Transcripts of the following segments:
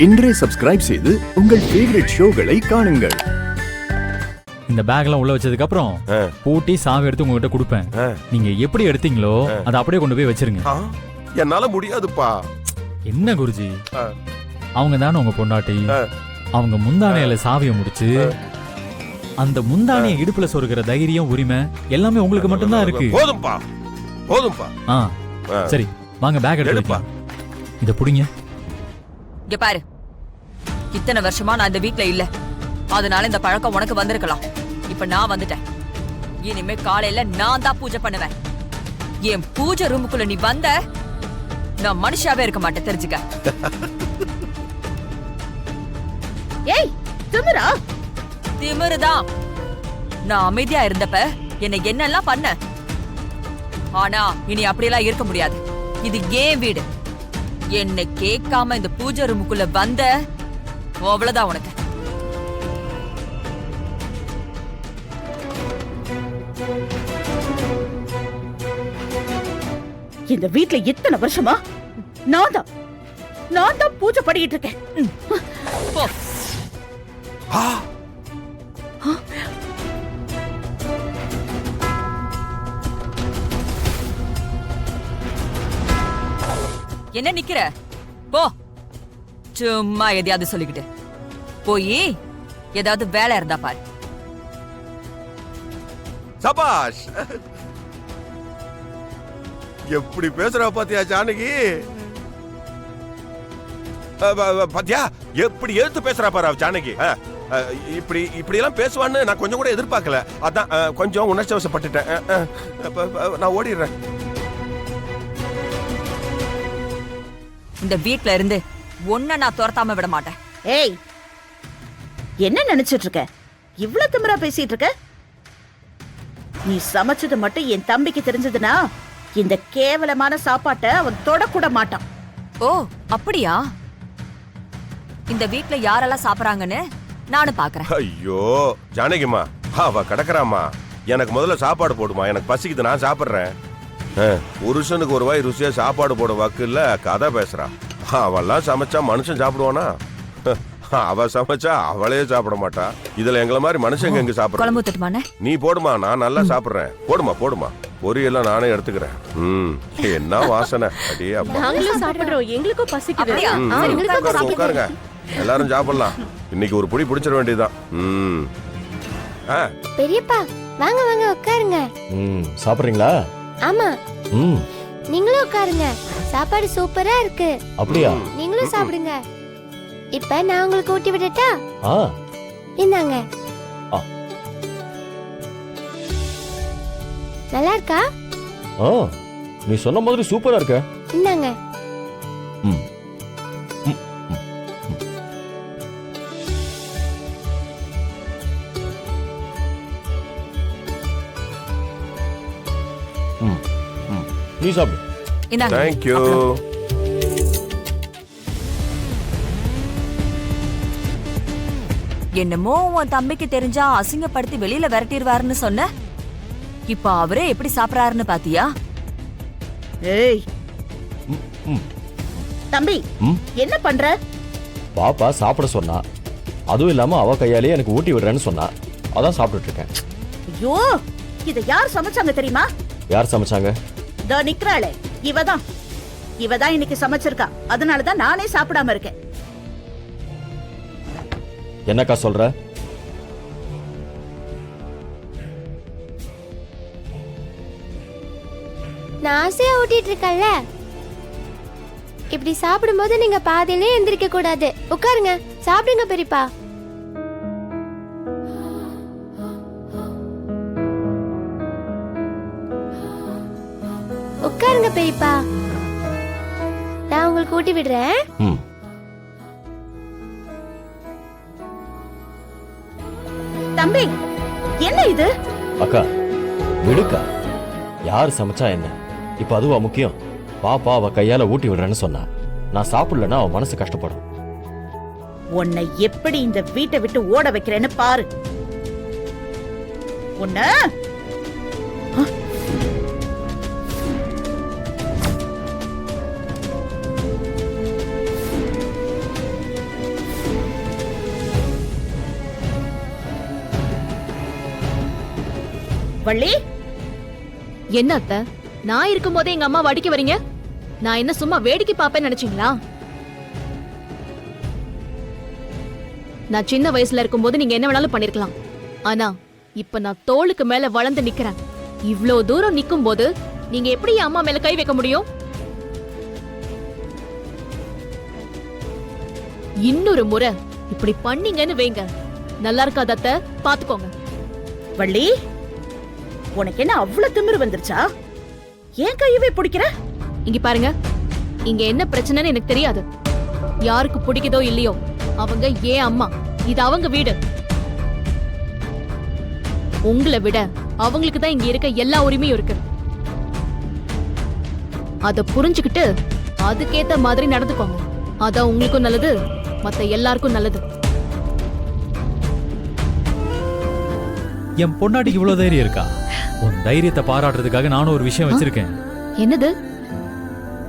இன்றே சப்ஸ்கிரைப் செய்து உங்கள் ஃபேவரட் ஷோகளை காணுங்கள். இந்த பேக்லாம் உள்ள வச்சதுக்கு அப்புறம் பூட்டி சாவி எடுத்து உங்ககிட்ட கொடுப்பேன். நீங்க எப்படி எடுத்தீங்களோ அதை அப்படியே கொண்டு போய் வச்சிருங்க. என்னால முடியாதுப்பா. என்ன குருஜி, அவங்க தானே உங்க பொண்டாட்டி. அவங்க முந்தானையில சாவிய முடிச்சு அந்த முந்தானைய இடுப்புல சொருகிற தைரியம், உரிமை எல்லாமே உங்களுக்கு மட்டும்தான் இருக்கு. போதும்பா போதும்பா. சரி வாங்க பேக் எடுப்பா. இத புடிங்க. இங்க பாரு, இத்தனை வருஷமா நான் இந்த வீட்ல இல்ல, அதனால இந்த பழக்கம் உனக்கு வந்திருக்கலாம். இப்ப நான் வந்துட்டேன். இனிமே காலையில நான் தான் பூஜை பண்ணுவேன். என் பூஜை ரூமுக்குள்ள நீ வந்த, நான் மனுஷாவே இருக்க மாட்டேன், தெரிஞ்சுக்க. ஏய் திமிரா? திமிருதான். நான் அமைதியா இருந்தப்ப என்னை என்னெல்லாம் பண்ண. ஆனா இனி அப்படியெல்லாம் இருக்க முடியாது. இது ஏன் வீடு. என்னை கேட்காம இந்த பூஜை ரூமுக்குள்ள வந்த, அவ்வளவுதான் உனக்கு. இந்த வீட்ல இத்தனை வருஷமா நான் தான் பூஜை பண்ணிட்டு இருக்கேன். போ. என்ன நிக்கிற? போ. சும்மா எதையாவது சொல்லிக்கிட்டு போய் ஏதாவது வேலை இருந்தா பாரு. சபாஷ். எப்படி பேசுறா பாத்தியா ஜானகி? பாத்தியா எப்படி எடுத்து பேசுறா பாரு ஜானகி. இப்படி எல்லாம் பேசுவான்னு நான் கொஞ்சம் கூட எதிர்பார்க்கல. அதான் கொஞ்சம் உணர்ச்சி வசப்பட்டுட்டேன். நான் ஓடிடுறேன். இந்த வீட்ல இருந்து ஒன்ன நான் துரத்தாம விட மாட்டேன். ஏய் என்ன நினைச்சிட்டு இருக்க? இவ்வளவு திமிரா பேசிட்டு இருக்க? நீ சமைச்சது மட்டும் என் தம்பிக்கு தெரிஞ்சதுன்னா இந்த கேவலமான சாப்பாட்டை அவன் தொடக்கூட மாட்டான். ஓ அப்படியா? இந்த வீட்ல யாரெல்லாம் சாப்பிடுறாங்கன்னு நானும் பாக்குறேன். ஐயோ ஜானகிமா, அவ கிடக்குறாமா. எனக்கு முதல்ல சாப்பாடு போடுமா, எனக்கு பசிக்குது, நான் சாப்பிடுறேன். புருஷனுக்கு ஒரு வாய் ருசியா சாப்பாடு போட வாக்கு இல்ல, கதை பேசுறா. அவெல்லாம் சமைச்சா மனுஷன் சாப்பிடுவானா? அவ சமைச்சா அவளே சாப்பிட மாட்டா. இதுல எங்களை மாதிரி மனுஷங்க எங்க சாப்பிடுற? நீ போடுமா, நான் நல்லா சாப்பிடுறேன். போடுமா. பொரியெல்லாம் நானே எடுத்துக்கிறேன். என்ன வாசனை. அடியே அப்பா. நாங்களும் சாப்பிடுறோம், எங்களுக்கும் பசிக்குது. உட்காருங்க, எல்லாரும் சாப்பிடலாம். இன்னைக்கு ஒரு புடி பிடிச்சிட வேண்டியதுதான். பெரியப்பா வாங்க வாங்க உட்காருங்க. சாப்பிடுறீங்களா? ஆமா. நீங்களும் உட்காருங்க, சாப்பாடு சூப்பரா இருக்கு. அப்படியா? நீங்களும் சாப்பிடுங்க. இப்ப நான் உங்களுக்கு ஊட்டி விடட்டா? இந்தாங்க. நல்லா இருக்கா? நீ சொன்ன மாதிரி சூப்பரா இருக்க. இந்தாங்க. நீ சாப்பிடு. இந்தாங்க. Thank you. என்னமோ உன் தம்பிக்கு தெரிஞ்சா அசிங்கப்படுத்தி வெளியில விரட்டிடுவாருன்னு சொன்ன. இப்ப அவரே எப்படி சாப்பிடறாருன்னு பாத்தியா? ஏய் தம்பி, என்ன பண்ற? பாப்பா சாப்பிட சொன்னா, அதுவும் இல்லாம அவ கையாலே எனக்கு ஊட்டி விடுறேன்னு சொன்னா, அதான் சாப்பிட்டுட்டு இருக்கேன். ஐயோ, இத யார் சமைச்சாங்க தெரியுமா? யார் சமைச்சாங்க? தோ நிக்கிறாளே, இவதான் இன்னைக்கு சமைச்சிருக்கா. அதனாலதான் நானே சாப்பிடாம இருக்கேன். என்னக்கா சொல்ற? நான் ஆசையா ஊட்டிட்டு இருக்கேன்ல, இப்படி சாப்பிடும்போது நீங்க பாதியிலே எந்திரிக்க கூடாது. உட்காருங்க, சாப்பிடுங்க பெரியப்பா. உட்காருங்க பெரியப்பா, நான் உங்களுக்கு ஊட்டி விடுறேன். தம்பி என்ன இது? அக்கா விடுக்கா, யார் சமைச்சா என்ன, இப்ப அதுவா முக்கியம்? பாப்பா அவ கையால ஊட்டி விடுறேன்னு சொன்னா, நான் சாப்பிடலன்னா அவ மனசு கஷ்டப்படும். உன்னை எப்படி இந்த வீட்டை விட்டு ஓட வைக்கிறேன்னு பாரு. உன்ன வள்ளி, என்ன அத்தை, நான் இருக்கும்போதே எங்க அம்மா அடிக்க வரீங்க? நான் என்ன சும்மா வேடிக்கை பாப்பேன்னு நினைச்சீங்களா? நான் சின்ன வயசுல இருக்கும்போது நீங்க என்ன வேணாலும் பண்ணிருக்கலாம். ஆனா இப்ப நான் தோளுக்கு மேல வளர்ந்து நிக்கிறேன். இவ்ளோ தூரம் நிக்கும் போது நீங்க எப்படி என் அம்மா மேல கை வைக்க முடியும்? இன்னொரு முறை இப்படி பண்ணீங்கன்னு வைங்க, நல்லா இருக்காது அத்தை, பாத்துக்கோங்க. வள்ளி, உனக்கு என்ன அவ்வளவு திமிரு வந்துருச்சா? ஏன் கையவே பிடிக்கிற? இங்க பாருங்க, இங்க என்ன பிரச்சனைன்னு எனக்கு தெரியாது. யாருக்கு பிடிக்குதோ இல்லையோ, அவங்க ஏன் அம்மா, இது அவங்க வீடு. உங்களை விட அவங்களுக்கு தான் இங்க இருக்க எல்லா உரிமையும் இருக்கு. அத புரிஞ்சுக்கிட்டு அதுக்கேத்த மாதிரி நடந்துக்கோங்க. அதான் உங்களுக்கும் நல்லது, மத்த எல்லாருக்கும் நல்லது. என் பொண்டாட்டிக்கு இவ்வளவு தைரியம் இருக்கா? உன் தைரியத்தை பாராட்டுறதுக்காக நானும் ஒரு விஷயம் வச்சிருக்கேன். என்னது?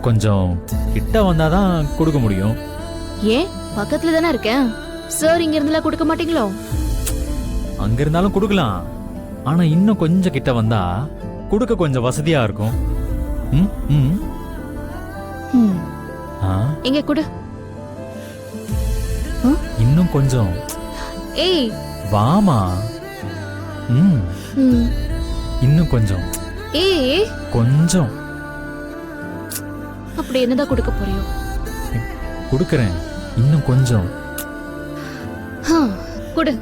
கொஞ்சம் கிட்ட வந்தாதான் கொடுக்க முடியும். ஏன், பக்கத்துல தானே இருக்கேன். சார் இங்க இருந்துல கொடுக்க மாட்டீங்களோ? அங்க இருந்தாலும் கொடுக்கலாம். ஆனா இன்னும் கொஞ்சம் கிட்ட வந்தா கொடுக்க கொஞ்சம் வசதியா இருக்கும். ம், ம். ம். ஆ, இங்க கொடு. இன்னும் கொஞ்சம். ஏய், வாமா. ம், ம். இன்னும் கொஞ்சம். ஏய், கொஞ்சம் அப்படி என்னதான் கொடுக்க போறியோ? கொடுக்கறேன். இன்னும் கொஞ்சம். கொடு.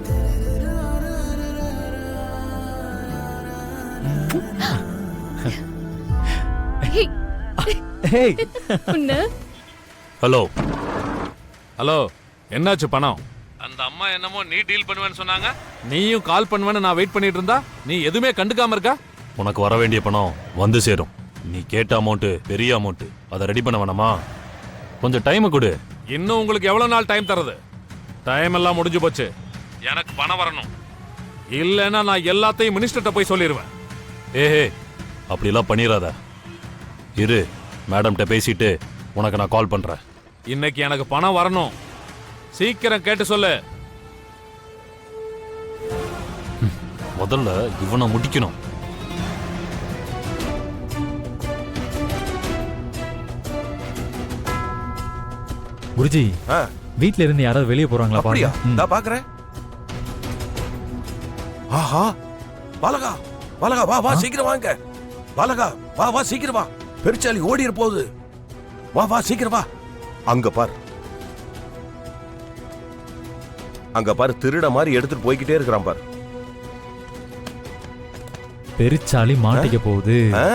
ஹேய், உன்ன ஹலோ ஹலோ, என்னாச்சு பணம்? அந்த அம்மா என்னமோ நீ டீல் பண்ணுவேன்னு சொன்னாங்க. நீயும் கால் பண்ணுவேன்னு நான் வெயிட் பண்ணிட்டு இருந்தா நீ எதுவுமே கண்டுக்காம இருக்கா? உனக்கு வர வேண்டிய பணம் வந்து சேரும். நீ கேட்ட அமௌண்ட் பெரிய அமௌண்ட், அதை ரெடி பண்ண வேணாமா? கொஞ்சம் டைம் கொடு. இன்னும் உங்களுக்கு எவ்வளவு நாள் டைம் தரது? டைம் எல்லாம் முடிஞ்சு போச்சு. எனக்கு பணம் வரணும், இல்லைன்னா நான் எல்லாத்தையும் மினிஸ்டர்கிட்ட போய் சொல்லிடுவேன். ஏஹே, அப்படிலாம் பண்ணிடாத. இரு, மேடம்கிட்ட பேசிட்டு உனக்கு நான் கால் பண்றேன். இன்னைக்கு எனக்கு பணம் வரணும், சீக்கிரம் கேட்டு சொல்லு. முதல்ல இவனை முடிக்கணும். குருஜி, ஆ, வீட்ல இருந்து யாராவது வெளியே போறாங்களா அப்படியா? பாருங்க. ம். நான் பாக்குறேன். ஆஹா, பாலகா, பாலகா, வா வா, சீக்கிரம் வாங்க. பாலகா, வா வா, சீக்கிரம் வா. பெருச்சாலி ஓடிற போகுது. வா வா, சீக்கிரம் வா. அங்க பார், அங்க பாரு, திருட மாதிரி எடுத்துட்டு போய்கிட்டே இருக்கிறான் பார். பெருச்சாளி மாட்டிக்க போகுது. ஆ?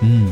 ம்.